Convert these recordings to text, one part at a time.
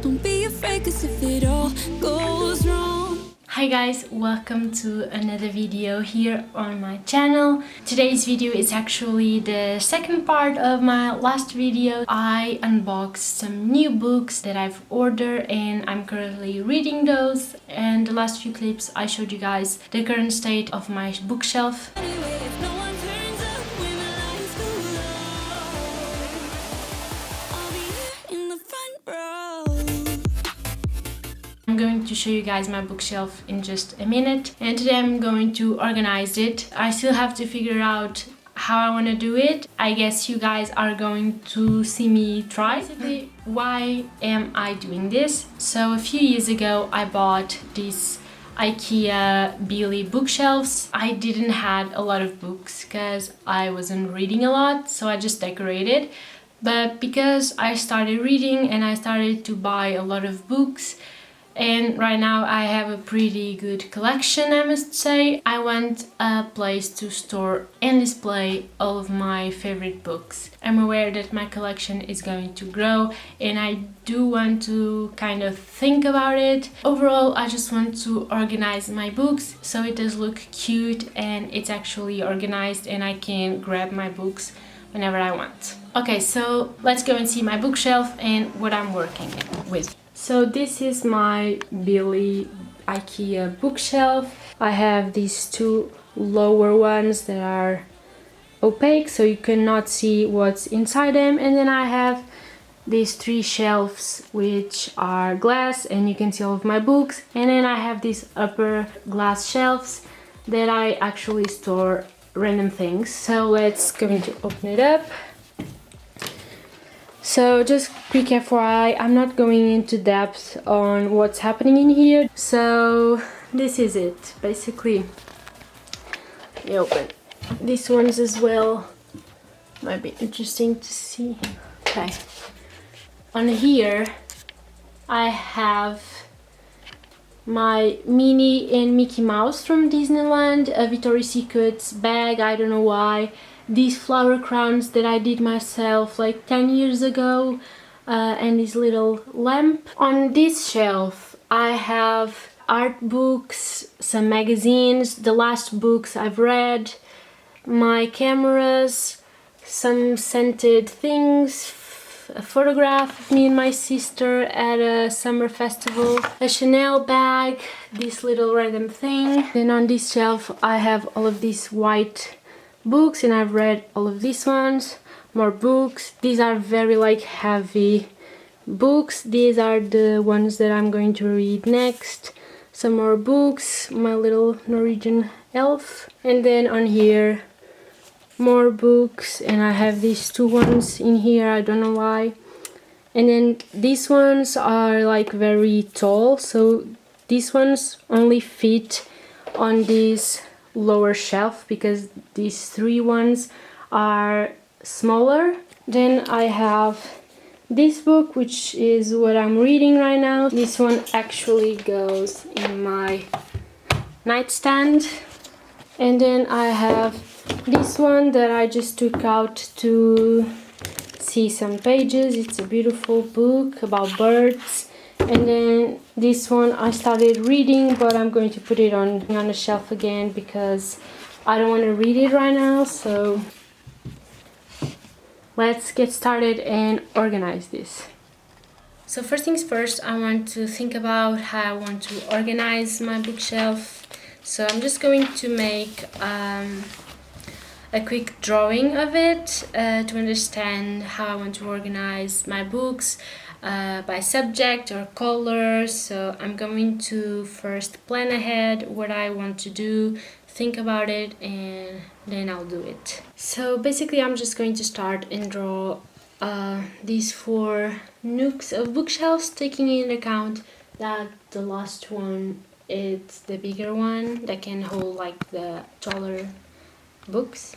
Don't be afraid, 'cause if it all goes wrong. Hi guys, welcome to another video here on my channel. Today's video is actually the second part of my last video. I unboxed some new books that I've ordered and I'm currently reading those. And the last few clips I showed you guys the current state of my bookshelf. Anyway, if no one turns up when the lights go low, I'll be here in the front row. I'm going to show you guys my bookshelf in just a minute, and today I'm going to organize it. I still have to figure out how I want to do it. I guess you guys are going to see me try. Basically, why am I doing this? So a few years ago I bought these IKEA Billy bookshelves. I didn't had a lot of books because I wasn't reading a lot, so I just decorated. But because I started reading and I started to buy a lot of books, and right now I have a pretty good collection, I must say, I want a place to store and display all of my favorite books. I'm aware that my collection is going to grow and I do want to kind of think about it. Overall, I just want to organize my books so it does look cute and it's actually organized and I can grab my books whenever I want. Okay, so let's go and see my bookshelf and what I'm working with. So this is my Billy IKEA bookshelf. I have these two lower ones that are opaque, so you cannot see what's inside them. And then I have these three shelves which are glass and you can see all of my books. And then I have these upper glass shelves that I actually store random things. So let's go to open it up. So just quick FYI, I'm not going into depth on what's happening in here. So this is it. Basically, you open these ones as well. Might be interesting to see. Okay. On here, I have my Minnie and Mickey Mouse from Disneyland, a Victoria's Secret bag, I don't know why. These flower crowns that I did myself like 10 years ago, and this little lamp. On this shelf I have art books, some magazines, the last books I've read, my cameras, some scented things, a photograph of me and my sister at a summer festival, a Chanel bag, this little random thing. Then on this shelf I have all of these white books and I've read all of these ones. More books. These are very like heavy books. These are the ones that I'm going to read next. Some more books, my little Norwegian elf. And then on here more books, and I have these two ones in here, I don't know why. And then these ones are like very tall, so these ones only fit on this lower shelf because these three ones are smaller. Then I have this book, which is what I'm reading right now. This one actually goes in my nightstand. And then I have this one that I just took out to see some pages. It's a beautiful book about birds. And then this one I started reading, but I'm going to put it on a shelf again because I don't want to read it right now. So let's get started and organize this. So first things first, I want to think about how I want to organize my bookshelf. So I'm just going to make a quick drawing of it to understand how I want to organize my books by subject or color. So I'm going to first plan ahead what I want to do, think about it, and then I'll do it. So basically I'm just going to start and draw these four nooks of bookshelves, taking into account that the last one is the bigger one that can hold like the taller books.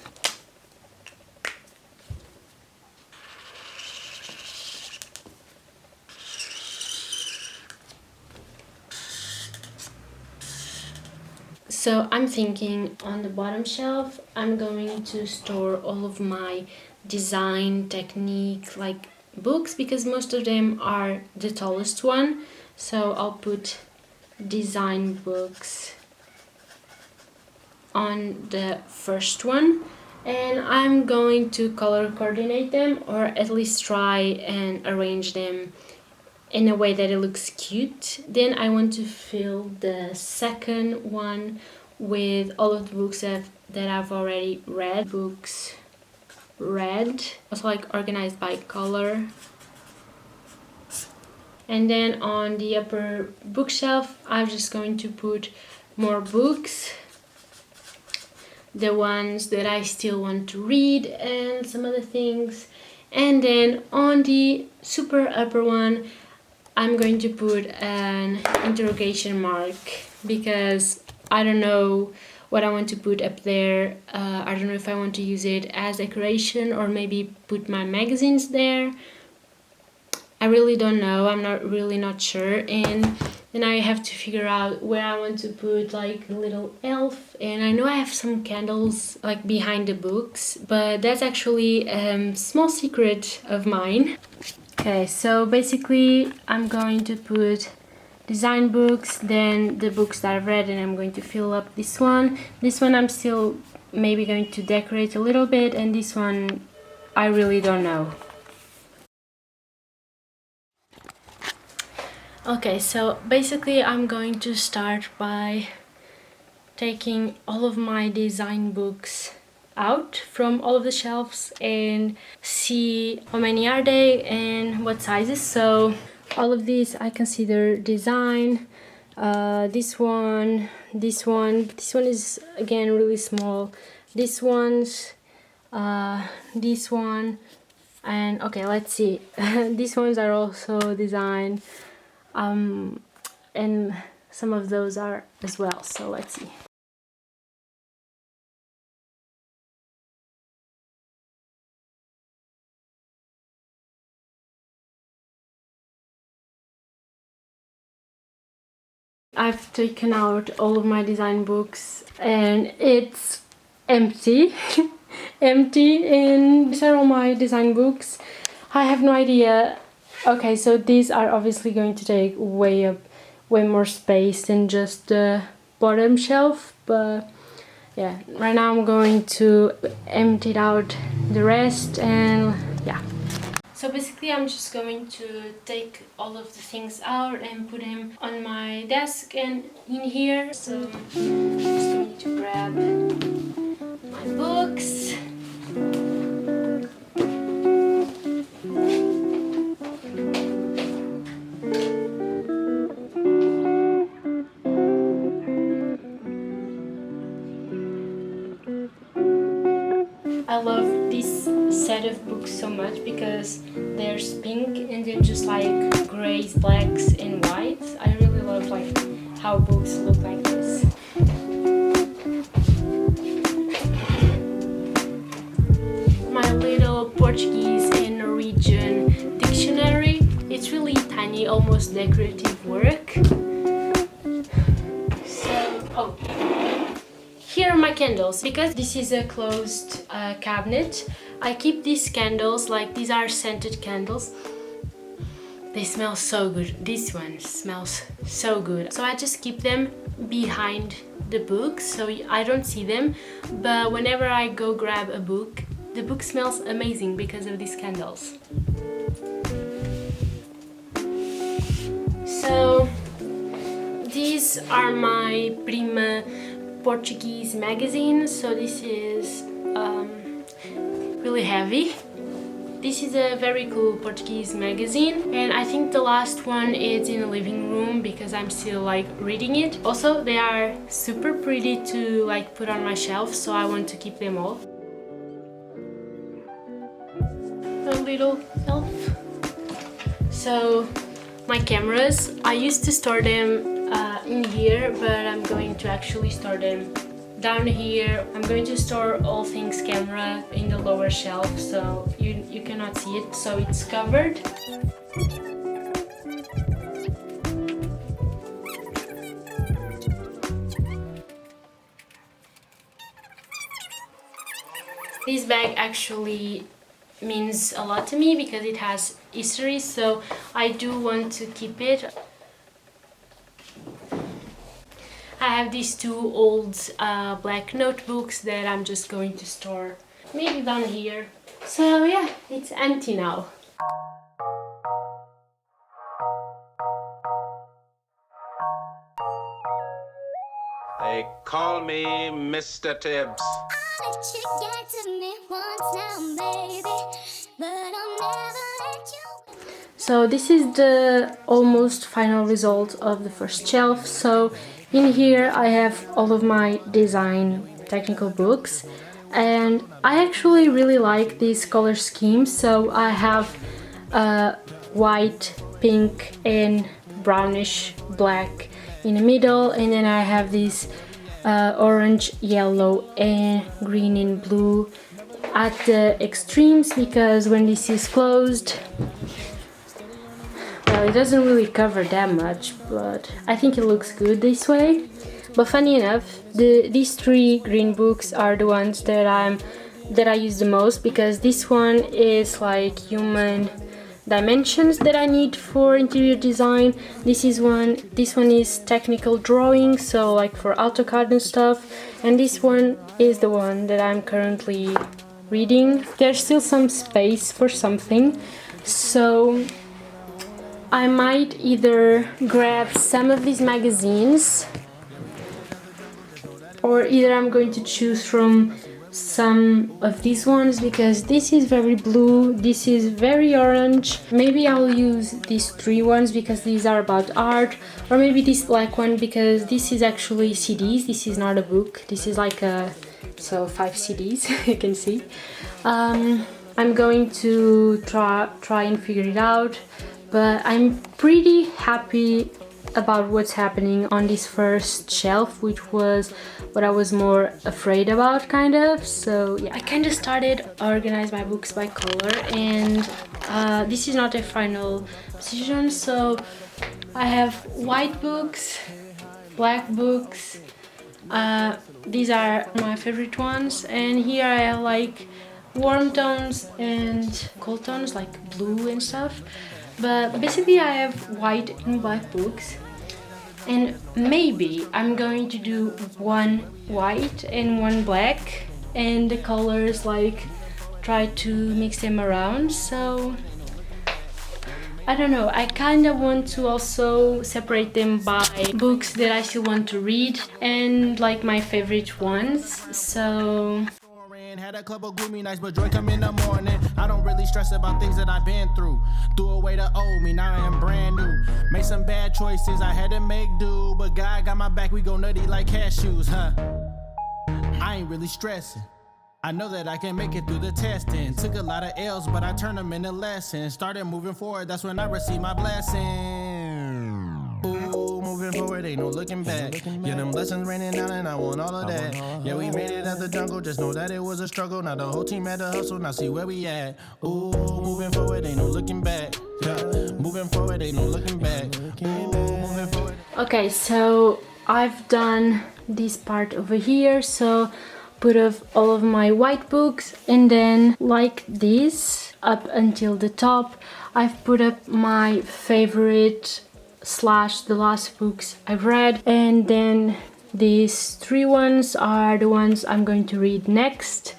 So I'm thinking on the bottom shelf I'm going to store all of my design technique, like books because most of them are the tallest one. So I'll put design books on the first one, and I'm going to color coordinate them, or at least try and arrange them in a way that it looks cute. Then I want to fill the second one with all of the books that I've already read. Books read, also like organized by color. And then on the upper bookshelf I'm just going to put more books, the ones that I still want to read and some other things. And then on the super upper one I'm going to put an interrogation mark because I don't know what I want to put up there. I don't know if I want to use it as decoration or maybe put my magazines there. I really don't know. I'm not sure. And then I have to figure out where I want to put like a little elf. And I know I have some candles like behind the books, but that's actually a small secret of mine. Okay, so basically I'm going to put design books, then the books that I've read, and I'm going to fill up this one. This one I'm still maybe going to decorate a little bit, and this one I really don't know. Okay, so basically I'm going to start by taking all of my design books out from all of the shelves and see how many are they and what sizes. So all of these I consider design. This one is again really small. This one, and okay, let's see. These ones are also design, and some of those are as well. So let's see. I've taken out all of my design books and it's empty. Empty, and these are all my design books. I have no idea. Okay, so these are obviously going to take way more space than just the bottom shelf, but yeah, right now I'm going to empty out the rest, and yeah. So basically I'm just going to take all of the things out and put them on my desk and in here. So I'm just going to grab my books. I love this set of books so much because there's pink and they're just like grays, blacks and whites. I really love like how books look like this. My little Portuguese and Norwegian dictionary. It's really tiny, almost decorative work. So, here are my candles. Because this is a closed cabinet, I keep these candles, like these are scented candles. They smell so good. This one smells so good. So I just keep them behind the books so I don't see them. But whenever I go grab a book, the book smells amazing because of these candles. So these are my Prima Portuguese magazine. So this is really heavy. This is a very cool Portuguese magazine, and I think the last one is in the living room because I'm still like reading it. Also, they are super pretty to like put on my shelf, so I want to keep them all. A little elf. So my cameras, I used to store them in here, but I'm going to actually store them down here. I'm going to store all things camera in the lower shelf so you cannot see it, so it's covered. This bag actually means a lot to me because it has history, so I do want to keep it. I have these two old black notebooks that I'm just going to store maybe down here. So yeah, it's empty now. They call me Mr. Tibbs. I'll let you get to me once now, baby, but I'll never let you. So this is the almost final result of the first shelf. So in here I have all of my design technical books, and I actually really like this color scheme. So I have white, pink and brownish black in the middle, and then I have this orange, yellow and green and blue at the extremes, because when this is closed, well, it doesn't really cover that much, but I think it looks good this way. But funny enough, these three green books are the ones that I use the most, because this one is like human dimensions that I need for interior design. This one is technical drawing, so like for AutoCAD and stuff, and this one is the one that I'm currently reading. There's still some space for something, so I might either grab some of these magazines, or either I'm going to choose from some of these ones, because this is very blue, this is very orange. Maybe I'll use these three ones because these are about art, or maybe this black one because this is actually CDs, this is not a book, this is like a, so 5 CDs you can see. I'm going to try and figure it out, but I'm pretty happy about what's happening on this first shelf, which was what I was more afraid about, kind of. So yeah, I kind of started organize my books by color, and this is not a final decision. So I have white books, black books, these are my favorite ones, and here I have like warm tones and cold tones like blue and stuff. But basically I have white and black books, and maybe I'm going to do one white and one black, and the colors like try to mix them around. So I don't know, I kind of want to also separate them by books that I still want to read and like my favorite ones. So had a couple gloomy nights, but joy come in the morning. I don't really stress about things that I've been through. Threw away the old me, now I am brand new. Made some bad choices, I had to make do, but God got my back, we go nutty like cashews, huh? I ain't really stressing. I know that I can make it through the testing. Took a lot of L's, but I turned them into lessons. Started moving forward, that's when I received my blessing. Ooh, moving forward, ain't no looking back. Yeah, them blessings raining down and I want all of that. Yeah, we made it out the jungle, just know that it was a struggle. Now the whole team had to hustle, now see where we at. Ooh, moving forward, ain't no looking back. Yeah, moving forward, ain't no looking back. Ooh, moving forward. okay, so I've done this part over here, so put up all of my white books, and then like this up until the top I've put up my favorite slash the last books I've read, and then these three ones are the ones I'm going to read next.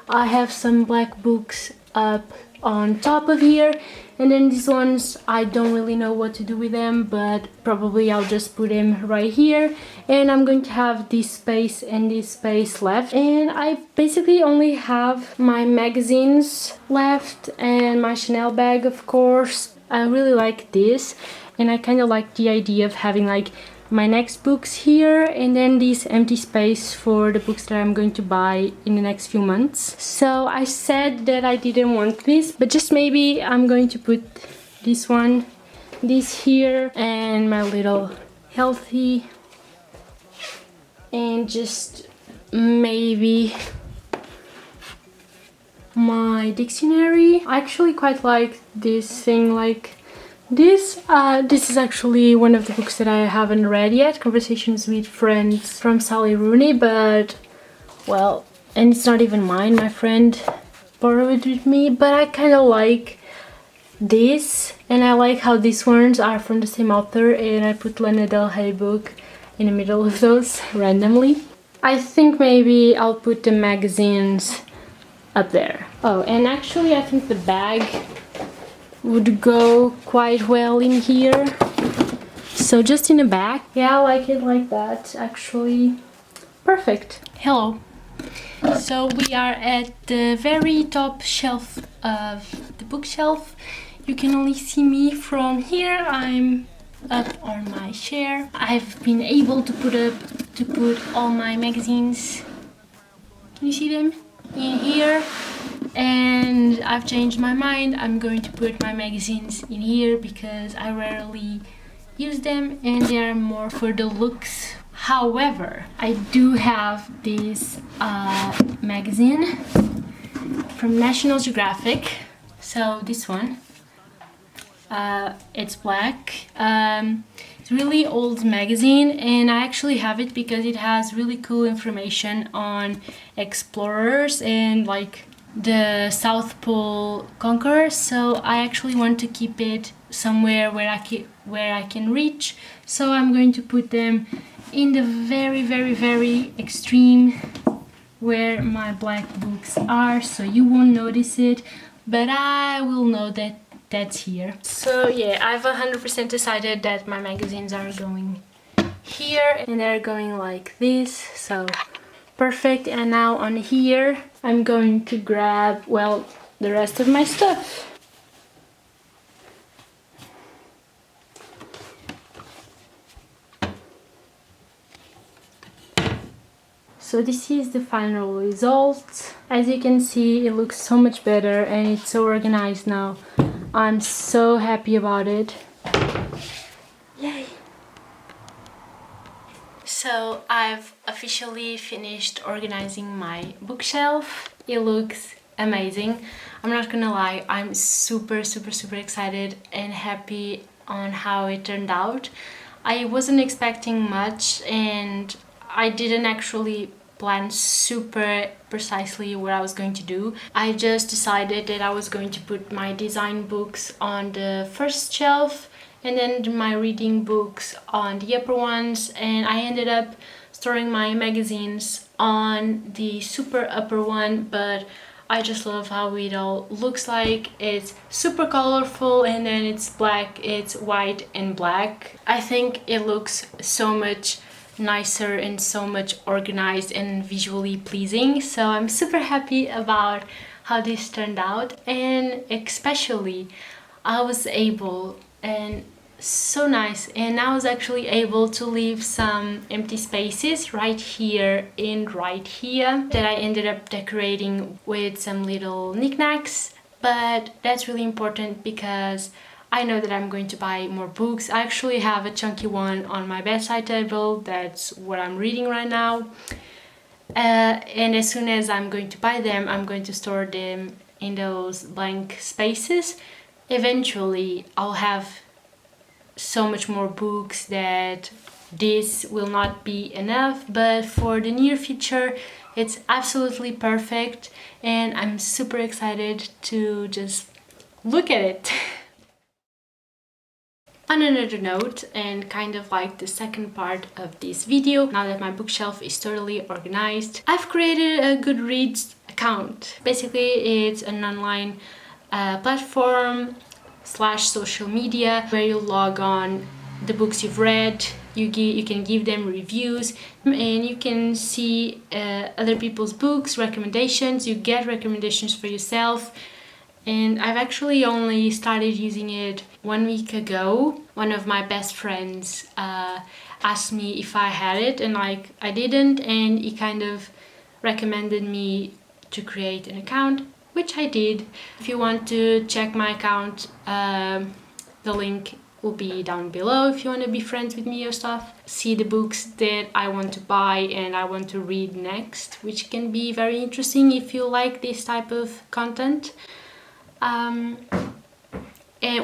I have some black books up on top of here, and then these ones I don't really know what to do with them, but probably I'll just put them right here, and I'm going to have this space and this space left, and I basically only have my magazines left and my Chanel bag, of course. I really like this, and I kind of like the idea of having like my next books here, and then this empty space for the books that I'm going to buy in the next few months. So I said that I didn't want this, but just maybe I'm going to put this one, this here, and my little healthy, and just maybe my dictionary. I actually quite like this thing, like this. This is actually one of the books that I haven't read yet, Conversations with Friends from Sally Rooney, but well, and it's not even mine, my friend borrowed it with me, but I kind of like this, and I like how these ones are from the same author, and I put Lana Del Rey book in the middle of those randomly. I think maybe I'll put the magazines up there. Oh, and actually I think the bag would go quite well in here. So just in the back. Yeah, I like it like that, actually. Perfect. Hello. So we are at the very top shelf of the bookshelf. You can only see me from here. I'm up on my chair. I've been able to put all my magazines. Can you see them? In here. And I've changed my mind. I'm going to put my magazines in here because I rarely use them and they are more for the looks. However, I do have this magazine from National Geographic. So this one, it's black. It's a really old magazine, and I actually have it because it has really cool information on explorers and like the South Pole conquerors. So I actually want to keep it somewhere where I can reach. So I'm going to put them in the very extreme where my black books are, so you won't notice it, but I will know that that's here. So yeah, I've 100% decided that my magazines are going here and they're going like this, so perfect. And now on here I'm going to grab, well, the rest of my stuff. So this is the final result. As you can see, it looks so much better and it's so organized now. I'm so happy about it. Yay! So I've officially finished organizing my bookshelf. It looks amazing. I'm not gonna lie, I'm super excited and happy on how it turned out. I wasn't expecting much and I didn't actually plan super precisely what I was going to do. I just decided that I was going to put my design books on the first shelf and then my reading books on the upper ones, and I ended up storing my magazines on the super upper one, but I just love how it all looks like. It's super colorful and then it's black, it's white and black. I think it looks so much nicer and so much organized and visually pleasing, so I'm super happy about how this turned out. And especially I was able, and so nice, and I was actually able to leave some empty spaces right here and right here that I ended up decorating with some little knickknacks. But that's really important because I know that I'm going to buy more books. I actually have a chunky one on my bedside table. That's what I'm reading right now. And as soon as I'm going to buy them, I'm going to store them in those blank spaces. Eventually, I'll have so much more books that this will not be enough, but for the near future, it's absolutely perfect, and I'm super excited to just look at it. On another note, and kind of like the second part of this video, now that my bookshelf is totally organized, I've created a GoodReads account. Basically, it's an online platform / social media where you log on the books you've read, you can give them reviews, and you can see other people's books, recommendations, you get recommendations for yourself. And I've actually only started using it 1 week ago. One of my best friends asked me if I had it, and like I didn't, and he kind of recommended me to create an account, which I did. If you want to check my account, the link will be down below if you want to be friends with me or stuff. See the books that I want to buy and I want to read next, which can be very interesting if you like this type of content. And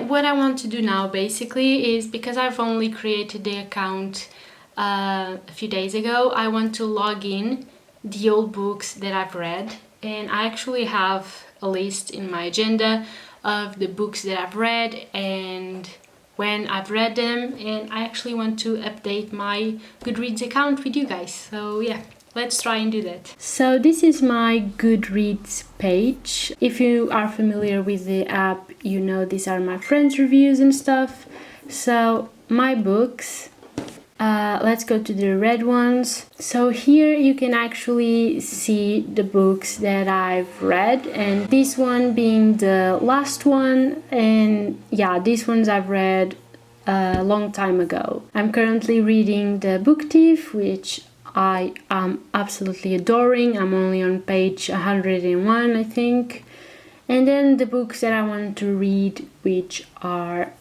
what I want to do now basically is, because I've only created the account a few days ago, I want to log in the old books that I've read, and I actually have a list in my agenda of the books that I've read and when I've read them, and I actually want to update my GoodReads account with you guys. So yeah, let's try and do that. So this is my GoodReads page. If you are familiar with the app, you know these are my friends' reviews and stuff. So my books, let's go to the red ones. So here you can actually see the books that I've read, and this one being the last one, and yeah, these ones I've read a long time ago. I'm currently reading The Book Thief, which I am absolutely adoring. I'm only on page 101, I think. And then the books that I want to read, which are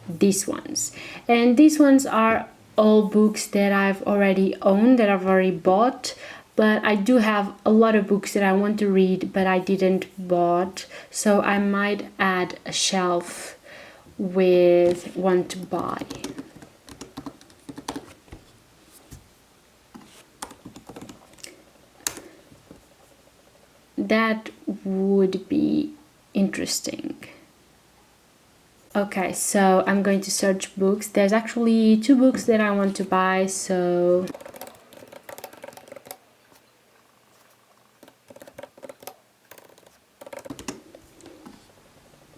these ones. And these ones are all books that I've already owned, that I've already bought, but I do have a lot of books that I want to read but I didn't bought, so I might add a shelf with want to buy. That would be interesting. Okay, so I'm going to search books. There's actually 2 books that I want to buy, so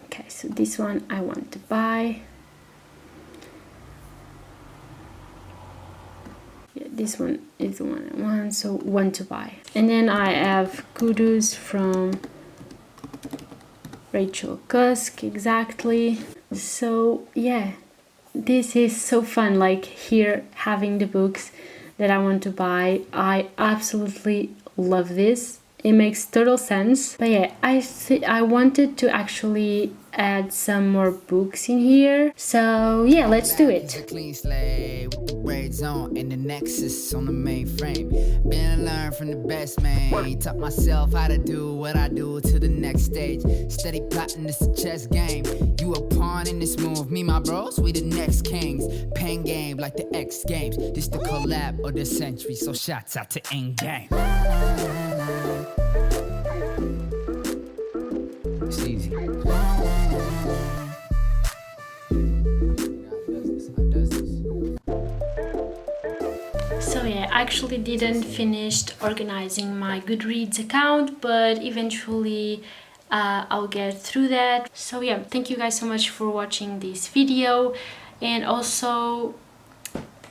okay, so this one I want to buy. Yeah, this one is the one I want, so want to buy. And then I have Kudos from Rachel Cusk, exactly. So yeah, this is so fun, like here having the books that I want to buy. I absolutely love this. It makes total sense. But yeah, I wanted to actually add some more books in here. So yeah, let's do it. Clean slate with the braids on and the nexus on the mainframe. Been and learn from the best, man. Taught myself how to do what I do to the next stage. Steady plotting, this a chess game. You a pawn in this move. Me, my bros, we the next kings. Pen game like the X Games. This the collab of the century, so shots out to Endgame. It's easy. So yeah, I actually didn't finish organizing my GoodReads account, but eventually I'll get through that. So yeah, thank you guys so much for watching this video. And also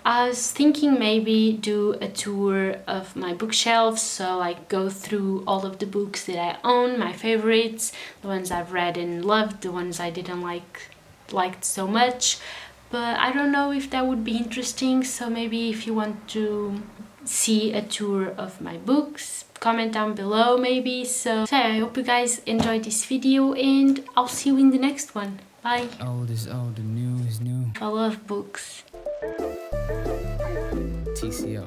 I was thinking maybe do a tour of my bookshelves, so like go through all of the books that I own, my favorites, the ones I've read and loved, the ones I didn't liked so much. But I don't know if that would be interesting, so maybe if you want to see a tour of my books, comment down below maybe. So yeah, I hope you guys enjoyed this video and I'll see you in the next one. Bye. Old is old, the new is new. I love books. TCO.